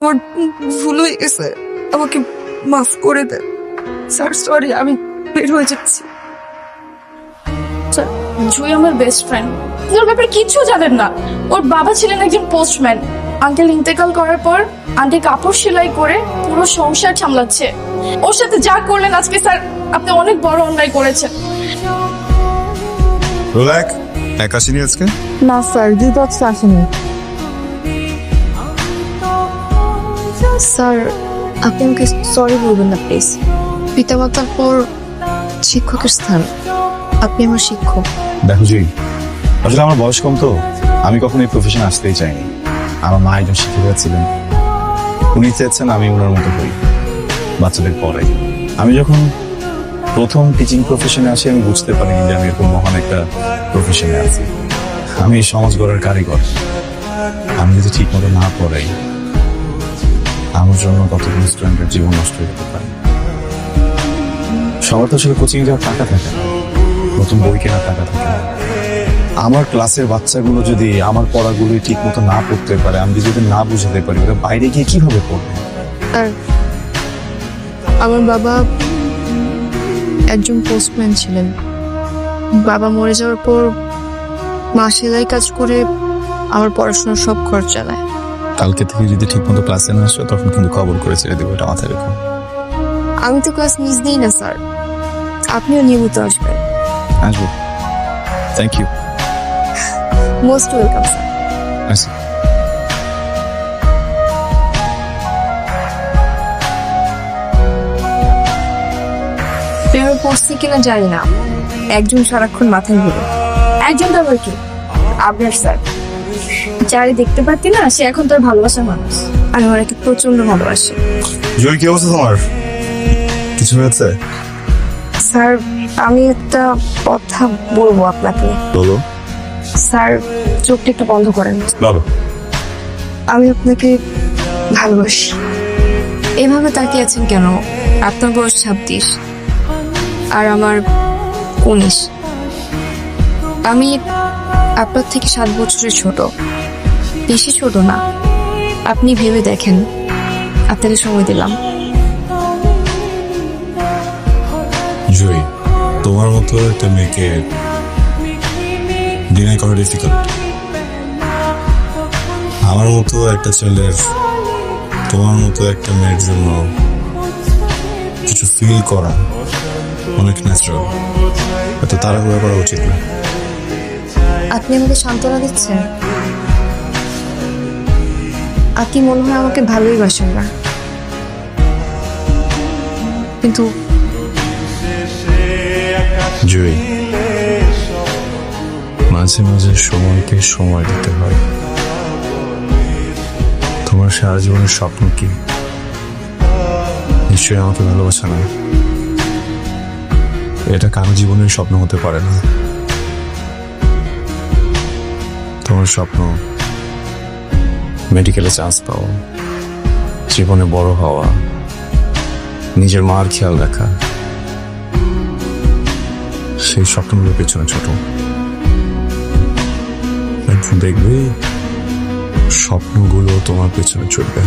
আমার ভুল হয়ে গেছে, আমাকে মাফ করে দেন স্যার। সরি, আমি বের হয়ে যাচ্ছি। স্যার, জুই আমার বেস্ট ফ্রেন্ড, ওর ব্যাপারে কিচ্ছু জানেন না। ওর বাবা ছিলেন একজন পোস্টম্যান। আঙ্কেল ইন্তেকাল করার পর আন্টি কাপড় সেলাই করে পুরো সংসার সামলাচ্ছে। ওর সাথে যা করলেন আজকে স্যার, আপনি অনেক বড় অন্যায় করেছেন। রোলাক এক আসেনি আজকে? না স্যার, দ্বিপদ আসেনি। স্যার, আপনি আমাকে সরি বলবেন না প্লিজ। পিতামাতার পর শিক্ষকের স্থান, আপনি আমার শিক্ষক। দেখো জি, আসলে আমার বয়স কম তো, আমি কখনো এই প্রফেশনে আসতেই চাইনি। আমার মা একজন শিক্ষিকা ছিলেন, উনি চেয়েছেন আমি ওনার মতো করি বাচ্চাদের পড়াই। আমি যখন প্রথম টিচিং প্রফেশনে আসি আমি বুঝতে পারিনি যে আমি এরকম মহান একটা প্রফেশনে আছি। আমি সমাজ গড়ার কারিগর। আমি যদি ঠিক মতো না পড়াই আমার জন্য কতগুলো স্টুডেন্টের জীবন নষ্ট হয়ে যেতে পারে। সবার তো আসলে কোচিং যাওয়ার টাকা থাকে না, নতুন বই কেনার টাকা থাকে না। আমার ক্লাসের বাচ্চাগুলো যদি আমার পড়াগুলো ঠিক মতো না পড়তে পারে, আমি যদি না বুঝাতে পারি, ওরা বাইরে গিয়ে কিভাবে পড়বে? আর আমার বাবা একজন পোস্টম্যান ছিলেন। বাবা মরে যাওয়ার পর মা সেলাই কাজ করে আমার পড়াশোনার সব খরচ চালায়। কালকে থেকে যদি ঠিক মতো ক্লাসে না আসো তখন কিন্তু খবর করে ছেড়ে দেবো, এটা মাথায় রেখো। আমি তো ক্লাস মিস দিই না স্যার, আপনিও নিয়মিত আসবেন। আসবো। Thank you. Most welcome sir. আচ্ছা, প্রেমে পড়ছি কিনা জানি না, একজন সারাক্ষণ মাথায় ঘুরে। একজন আবার কি? আপনার স্যার। যারে দেখতে পারতি না, সে এখন তোর ভালোবাসার মানুষ। আমি ওনাকে প্রচন্ড ভালোবাসি। জয় কি অবস্থা তোমার? কিছু হয়েছে? স্যার, আমি একটা কথা বলবো আপনাকে। বলো। স্যার, চোখটা একটু বন্ধ করেন। বলো। আমি আপনাকে ভালোবাসি। এভাবে তাকিয়ে আছেন কেন? আপনার বয়স 26 আর আমার 19। আমি আপনার থেকে 7 বছরের ছোট, বেশি ছোট না। আপনি ভেবে দেখেন, আপনাকে সময় দিলাম। জয়, তোমার মতো একটা মেয়েকে ডিনাই করা ডিফিকাল্ট। আমার মতো একটা ছেলের তোমার মতো একটা মেয়ের জন্য কিছু ফিল করা অনেক ন্যাচারাল। এত তাড়াহুড়া করা উচিত না। আপনি আমাকে সান্ত্বনা দিচ্ছেন? আপনি মনে হয় আমাকে ভালোই বাসেন না, কিন্তু জয়, মাঝে মাঝে সময়কে সময় দিতে হয়। তোমার সারা জীবনের স্বপ্ন কি? নিশ্চয়ই আমাকে ভালোবাসা না। এটা কারো জীবনের স্বপ্ন হতে পারে না। তোমার স্বপ্ন মেডিকেলে চান্স পাওয়া, জীবনে বড় হওয়া, নিজের মার খেয়াল রাখা। সেই স্বপ্নগুলোর পেছনে ছোট, একদিন দেখবে স্বপ্নগুলো তোমার পেছনে ছুটবে।